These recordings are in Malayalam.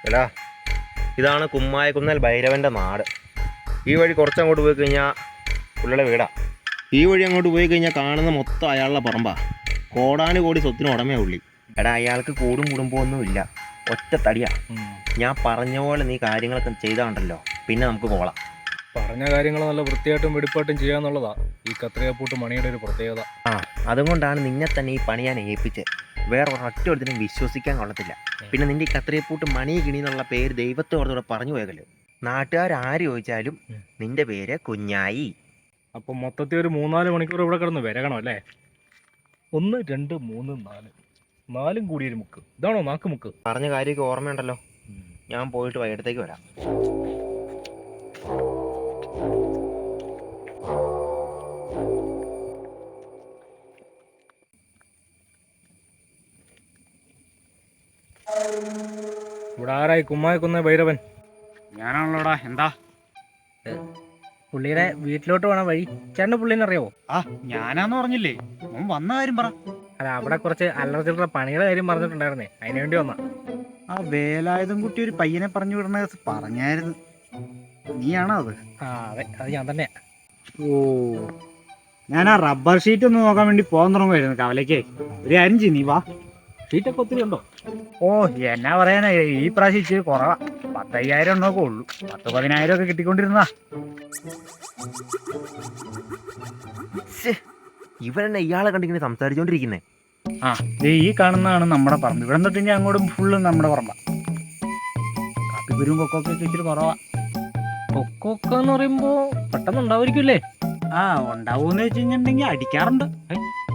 എടാ, ഇതാണ് കുമ്മായക്കുന്നൽ ഭൈരവൻ്റെ നാട്. ഈ വഴി കുറച്ചങ്ങോട്ട് പോയി കഴിഞ്ഞാൽ പുള്ളിയുടെ വീടാ. ഈ വഴി അങ്ങോട്ട് പോയി കഴിഞ്ഞാൽ കാണുന്ന മൊത്തം അയാളുടെ പറമ്പാ. കോടാനുകോടി സ്വത്തിന് ഉടമയാ ഉള്ളി. എടാ, അയാൾക്ക് കൂടും കുടുംബമൊന്നും ഇല്ല, ഒറ്റ തടിയാ. ഞാൻ പറഞ്ഞ പോലെ നീ കാര്യങ്ങളൊക്കെ ചെയ്താണ്ടല്ലോ, പിന്നെ നമുക്ക് പോളാം. പറഞ്ഞ കാര്യങ്ങൾ നല്ല വൃത്തിയായിട്ടും വെടിപ്പായിട്ടും ചെയ്യാന്നുള്ളതാ ഈ കത്രികപ്പൂട്ട് മണിയുടെ ഒരു പ്രത്യേകത. അതുകൊണ്ടാണ് നിന്നെ തന്നെ ഈ പണി ഞാൻ ഏൽപ്പിച്ചത്. വേറെ ഒരൊറ്റ ഒരുത്തിനും വിശ്വസിക്കാൻ കൊള്ളത്തില്ല. പിന്നെ നിന്റെ ഈ കത്രികപ്പൂട്ട് മണി കിണി എന്നുള്ള പേര് ദൈവത്തോടെ പറഞ്ഞു പോയല്ലോ. നാട്ടുകാർ ചോദിച്ചാലും നിന്റെ പേര് കുഞ്ഞായി. അപ്പം മൊത്തത്തിൽ ഒരു 3-4 മണിക്കൂർ ഇവിടെ കിടന്ന് വരകണം അല്ലേ? 1 2 3 4 4 കൂടിയൊരു മുക്ക്. ഇതാണോ നാക്കുമുക്ക്? പറഞ്ഞ കാര്യമൊക്കെ ഓർമ്മയുണ്ടല്ലോ. ഞാൻ പോയിട്ട് വൈകിട്ടത്തേക്ക് വരാം. ഇവിടെ ആരായി കുമ്മായക്കുന്ന ഭൈരവൻ? ഞാനാണല്ലോടാ. എന്താ? പുള്ളിയുടെ വീട്ടിലോട്ട് പോണ വഴി ചേട്ടന് പുള്ളിനെ അറിയാവോ? ഞാനാന്ന് പറഞ്ഞില്ലേ, അവൻ വന്ന കാര്യം പറ. അല്ല, അവിടെ കുറച്ച് അല്ലറച്ചിലുള്ള പണിയുടെ കാര്യം പറഞ്ഞിട്ടുണ്ടായിരുന്നേ, അതിനു വേണ്ടി വന്നാ. ആ വേലായുധം കുട്ടി ഒരു പയ്യനെ പറഞ്ഞു വിടണ പറഞ്ഞായിരുന്നു. നീയാണോ അത്? അതെ, അത് ഞാൻ തന്നെയാ. ഓ, ഞാൻ ആ റബ്ബർ ഷീറ്റ് ഒന്ന് നോക്കാൻ വേണ്ടി പോകാൻ തുടങ്ങുമായിരുന്നു കവലയ്ക്ക്. ഒരു കാര്യം ചെയ്യ്, നീ വാ. ഷീറ്റൊക്കെ ഒത്തിരി ഉണ്ടോ? ഓ, എന്നാ പറയാനാ, ഈ പ്രാവശ്യം ഇച്ചിരി കുറവാ. 10,000 എണ്ണമൊക്കെ ഉള്ളൂ. 10-15,000 ഒക്കെ കിട്ടിക്കൊണ്ടിരുന്നതാ. ഇവരെന്നെ ഇയാളെ കണ്ടിങ്ങനെ സംസാരിച്ചോണ്ടിരിക്കുന്നേ. ഈ കാണുന്നതാണ് നമ്മുടെ പറമ്പ്. ഇവിടെ തൊട്ട് ഇനി അങ്ങോട്ടും ഫുള്ള് നമ്മുടെ പറമ്പാ. കാപ്പിക്കുരും കൊക്കൊക്കെ ഇച്ചിരി കുറവാ. കൊക്കൊക്കെ എന്ന് പറയുമ്പോ പെട്ടെന്ന് ഉണ്ടാവുമായിരിക്കുമല്ലേ? ഉണ്ടാവൂന്ന് വെച്ച് കഴിഞ്ഞിട്ടുണ്ടെങ്കിൽ അടിക്കാറുണ്ട്.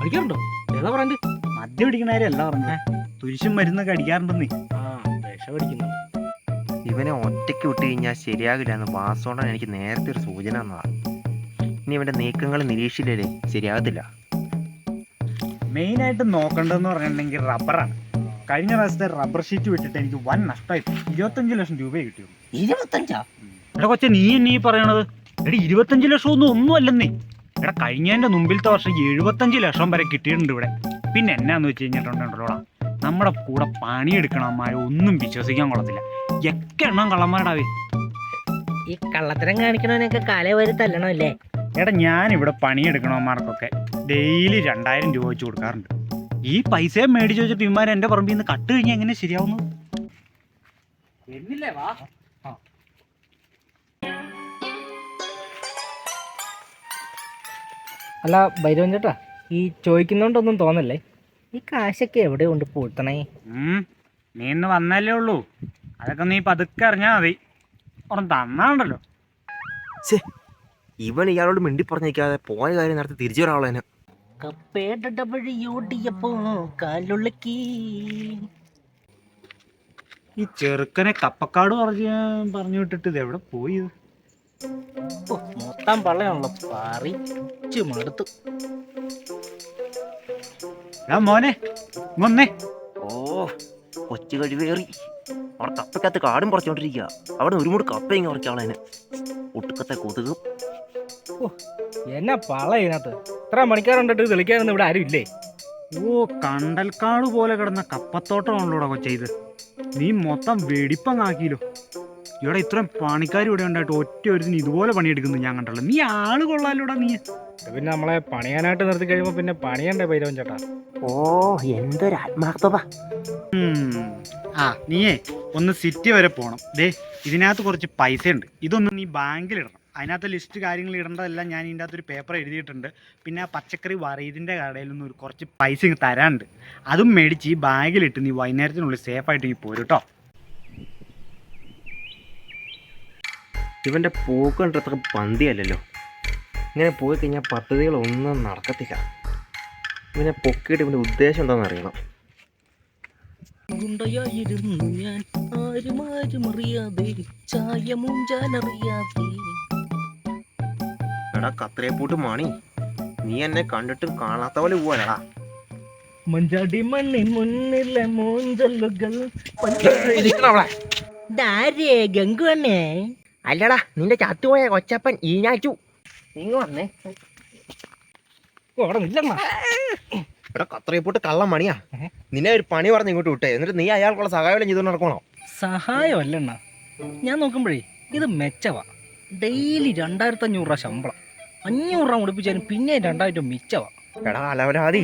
അടിക്കാറുണ്ടോ? ഏതാ പറയണ്ട്? മദ്യം അടിക്കണാരും അല്ല പറഞ്ഞേ, തുരിശും മരുന്നൊക്കെ അടിക്കാറുണ്ടെന്നേ. വിഷം അടിക്കുന്നു. ഇവനെ ഒറ്റയ്ക്ക് വിട്ട് കഴിഞ്ഞാൽ ശരിയാകില്ല എന്ന് വാസോണ്ടാണ് എനിക്ക് നേരത്തെ ഒരു സൂചന തന്നതാ. ഇനി ഇവന്റെ നീക്കങ്ങൾ നിരീക്ഷിച്ചില്ലേ ശരിയാകത്തില്ല. മെയിനായിട്ട് നോക്കേണ്ടതെന്ന് പറഞ്ഞിട്ടുണ്ടെങ്കിൽ റബ്ബറാണ്. കഴിഞ്ഞ പ്രാവശ്യത്തെ റബ്ബർ ഷീറ്റ് വിട്ടിട്ട് എനിക്ക് വൻ നഷ്ടമായി. 25 ലക്ഷം രൂപയെ കിട്ടിയുള്ളൂ. 25? എടാ കൊച്ചെ, നീ പറയണത്? എടാ, 25 ലക്ഷം ഒന്നും അല്ലെന്നേ. എടാ, കഴിഞ്ഞതിന്റെ മുമ്പിലത്തെ വർഷം 75 ലക്ഷം വരെ കിട്ടിയിട്ടുണ്ട് ഇവിടെ. പിന്നെ എന്നാന്ന് വെച്ച് കഴിഞ്ഞിട്ടുണ്ടല്ലോടാ, നമ്മുടെ കൂടെ പണിയെടുക്കണമാരെ ഒന്നും വിശ്വസിക്കാൻ കൊള്ളത്തില്ല. ഒക്കെ എണ്ണം കള്ളന്മാരുടാവേ. ഈ കള്ളത്തരം കാണിക്കണവനൊക്കെ കാലേ വരി തല്ലണം അല്ലേ? എടാ, ഞാനിവിടെ പണിയെടുക്കണമാർക്കൊക്കെ ഡെയിലി 2000 രൂപ വെച്ച് കൊടുക്കാറുണ്ട്. ഈ പൈസയെ മേടിച്ച് വെച്ചിട്ട് ഇമാർ എൻ്റെ പറമ്പിൽ നിന്ന് കട്ട് കഴിഞ്ഞാൽ എങ്ങനെ ശരിയാവുന്നത്? എന്നില്ലേ വാ. അല്ല ഭൈരവൻ ചേട്ടാ, ഈ ചോദിക്കുന്നോണ്ടൊന്നും തോന്നല്ലേ, ഈ കാശൊക്കെ എവിടെ കൊണ്ട് പൂഴ്ത്തണേ? നീ ഇന്ന് വന്നല്ലേ ഉള്ളൂ, അതൊക്കെ നീ പതുക്കെ അറിഞ്ഞാൽ മതി. ഒരെണ്ണം തന്നാണ്ടല്ലോ. ഇവൻ ഇയാളോട് മിണ്ടി പറഞ്ഞേക്കാതെ പോയ കാര്യം നടത്തി തിരിച്ചു വരാനുള്ളതിന്. കപ്പേട വഴിയോടിയപ്പോ കാലുള്ളക്കി. ഈ ചെറുക്കനെ കപ്പക്കാട് പറഞ്ഞു വിട്ടിട്ട് ഇത് എവിടെ പോയി? മൊത്തം പള്ളയാണല്ലോ, പറിച്ചു മടുത്തു. മോനെ വന്നേ. കൊച്ചു കഴിവേറി അവിടെ കപ്പക്കകത്ത് കാടും പറിച്ചോണ്ടിരിക്കുക. അവിടെ ഒരു മൂട് കപ്പ ഇങ്ങനെ പറിച്ചാളതിന്. ഒട്ടുക്കത്തെ കൊതുകും. എന്നാ പള്ള ഇതിനകത്ത് ഇത്ര മണിക്കാറുണ്ടിട്ട് തെളിക്കാനൊന്നും ഇവിടെ ആരും ഇല്ലേ? കണ്ടൽക്കാട് പോലെ കിടന്ന കപ്പത്തോട്ടമാണല്ലോടാ കൊച്ചെ ഇത്. നീ മൊത്തം വെടിപ്പങ്ങാക്കിയല്ലോ. ഇവിടെ ഇത്രയും പണിക്കാർ ഇവിടെ ഉണ്ടായിട്ട് ഒറ്റ ഒരുത്തിന് ഇതുപോലെ പണിയെടുക്കുന്നു ഞാൻ കണ്ടല്ലോ. നീ ആള് കൊള്ളാലോടാ നീ. പിന്നെ നമ്മളെ പണിയാനായിട്ട് നിർത്തി കഴിയുമ്പോ പിന്നെ പണിയണ്ടേ ഭൈരവൻ ചേട്ടാ? എന്തൊരു ആത്മാർത്ഥത. നീയേ ഒന്ന് സിറ്റി വരെ പോണം. ഇതിനകത്ത് കുറച്ച് പൈസ ഉണ്ട്, ഇതൊന്ന് നീ ബാങ്കിൽ ഇടണം. അതിനകത്ത് ലിസ്റ്റ് കാര്യങ്ങൾ ഇടേണ്ടതെല്ലാം ഞാൻ ഇതിൻ്റെ അകത്തൊരു പേപ്പർ എഴുതിയിട്ടുണ്ട്. പിന്നെ ആ പച്ചക്കറി വറീതിൻ്റെ കടയിൽ നിന്ന് കുറച്ച് പൈസ ഇങ്ങ് തരാനുണ്ട്. അതും മേടിച്ച് ഈ ബാഗിലിട്ട് നീ വൈകുന്നേരത്തിനുള്ളിൽ സേഫായിട്ട് നീ പോരും കേട്ടോ. ഇവൻ്റെ പോക്ക് കണ്ടത്ര പന്തിയല്ലല്ലോ. ഇങ്ങനെ പോയി കഴിഞ്ഞാൽ പദ്ധതികളൊന്നും നടക്കത്തില്ല. ഇവനെ പൊക്കിയിട്ട് ഇവൻ്റെ ഉദ്ദേശം എന്താണെന്ന് അറിയണം. ഗുണ്ടയായിരുന്നു ഞാൻ, ആരും അറിയാതെ, ചായമൂഞ്ചാനറിയാതെ. എടാ കത്രികപ്പൂട്ട് മണി, നീ എന്നെ കണ്ടിട്ട് കാണാത്ത പോലെ പോവാനടാ. മഞ്ചാടി മണ്ണി മുന്നിലെ മൂഞ്ചലുകൾ. ഗംഗുവണ്ണേ? അല്ലടാ, നിന്റെ ചത്തുപോയ കൊച്ചപ്പൻ ഈഞ്ഞാച്ചു. നിങ്ങൾ വന്നേ. എടാ കത്രികപ്പൂട്ട് കള്ളം മണിയാ. നിന്നെ ഒരു പണി പറഞ്ഞ് ഇങ്ങോട്ട് വിട്ടേ, എന്നിട്ട് നീ അയാൾക്കുള്ള സഹായം ചെയ്തുകൊണ്ട് നടക്കണോ? സഹായമല്ലണ്ണ, ഞാൻ നോക്കുമ്പോഴേ ഇത് മെച്ചവാ. ഡെയിലി 2500 രൂപ ശമ്പളം, 500 രൂപ മുടിപ്പിച്ചാലും പിന്നെ 2000 മിച്ചവാ. എടാ അലവരാതി,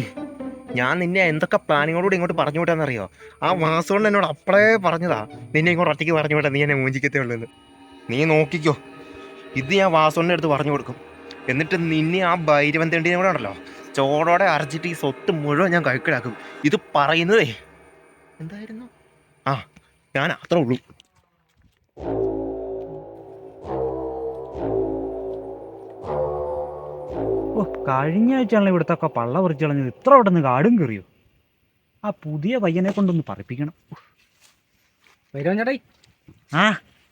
ഞാൻ നിന്നെ എന്തൊക്കെ പ്ലാനിങ്ങോടുകൂടി ഇങ്ങോട്ട് പറഞ്ഞു വിട്ടാന്നറിയോ? ആ വാസുകൊണ്ട് എന്നോട് അപ്പളേ പറഞ്ഞതാ നിന്നെ ഇങ്ങോട്ട് ഒറ്റയ്ക്ക് പറഞ്ഞു വിട്ടാ നീ എന്നെ മൂഞ്ചിക്കത്തേ ഉള്ളൂ. നീ നോക്കിക്കോ, ഇത് ഞാൻ വാസുവിൻ്റെ അടുത്ത് പറഞ്ഞു കൊടുക്കും. എന്നിട്ട് നിന്നെ ആ ഭൈരവൻ തെണ്ടിനെ കൂടെ ഉണ്ടല്ലോ ചോടോടെ അരച്ചിട്ട് ഈ സ്വത്ത് മുഴുവൻ ഞാൻ കൈക്കലാക്കും. ഇത് പറയുന്നതേ എന്തായിരുന്നു? ആ, ഞാൻ അത്രേ ഉള്ളൂ. ഓ, കഴിഞ്ഞ ആഴ്ചയാണല്ലോ ഇവിടുത്തെ ഒക്കെ പള്ള പറിച്ചു കളഞ്ഞത്. ഇത്ര അവിടെ നിന്ന് കാടും കയറിയോ? ആ പുതിയ പയ്യനെ കൊണ്ടൊന്ന് പറപ്പിക്കണം. വരുവാൻ ചേട്ടായി. ആ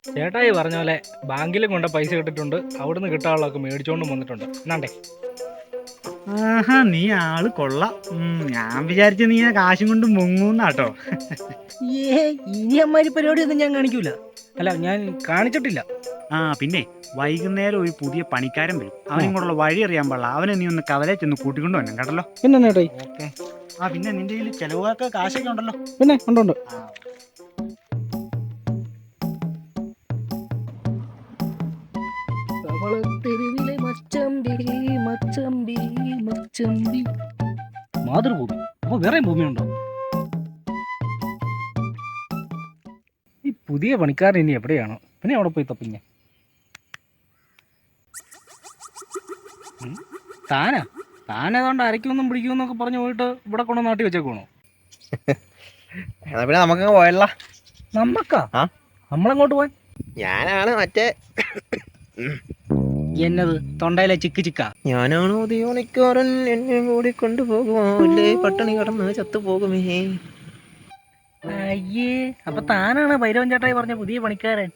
ചേട്ടായി പറഞ്ഞ പോലെ ബാങ്കിൽ കൊണ്ട് പൈസ ഇട്ടിട്ടുണ്ട്, അവിടുന്ന് കിട്ടാനുള്ളതൊക്കെ മേടിച്ചോണ്ടും വന്നിട്ടുണ്ട്. എന്നാണ്ടേ ആഹാ, നീ ആള് കൊള്ളാം. ഞാൻ വിചാരിച്ച നീ ആ കാശും കൊണ്ട് മുങ്ങൂന്നാട്ടോ. ഇനി അമ്മാരി പരിപാടിയൊന്നും ഞാൻ കാണിക്കൂല. അല്ല, ഞാൻ കാണിച്ചിട്ടില്ല. ആ പിന്നെ വൈകുന്നേരം ഒരു പുതിയ പണിക്കാരൻ വരും. അവനും കൂടെ വഴി അറിയാൻ പാടില്ല. അവനെ നീ ഒന്ന് കവലെ ചെന്ന് കൂട്ടിക്കൊണ്ട് വരണം കേട്ടല്ലോ. പിന്നെ ചേട്ടായി. ഓക്കെ. ആ പിന്നെ നിന്റെ കയ്യിൽ ചെലവൊക്കെ കാശൊക്കെ ഉണ്ടല്ലോ. പിന്നെ ഉണ്ട്. മാതൃഭൂമി, അപ്പൊ വേറെ ഭൂമിയുണ്ടോ? ഈ പുതിയ പണിക്കാരൻ ഇനി എവിടെയാണോ? പിന്നെ അവിടെ പോയി തപ്പിഞ്ഞ താനേതാണ്ട് അരയ്ക്കൊന്നും പിടിക്കുമെന്നൊക്കെ പറഞ്ഞു പോയിട്ട് ഇവിടെ കൊണ്ട് നാട്ടി വെച്ചേക്കണോ? എന്നാ പിന്നെ നമുക്കങ്ങ് പോയല്ല. നമ്മക്കാ? ആ, നമ്മളെങ്ങോട്ട് പോയി? ഞാനാണ് മറ്റേ എന്നത് തൊണ്ടയിലെ ചിക്ക. ഞാനാണോ ദിയോണിക്കാരൻ, എന്നെ കൂടി കൊണ്ടുപോകുമോ? അല്ലേ പട്ടണി കടന്ന് ചത്തുപോകുമേ. അയ്യേ, അപ്പൊ താനാണ് ഭൈരവൻ ചേട്ടായി പറഞ്ഞ പുതിയ പണിക്കാരൻ.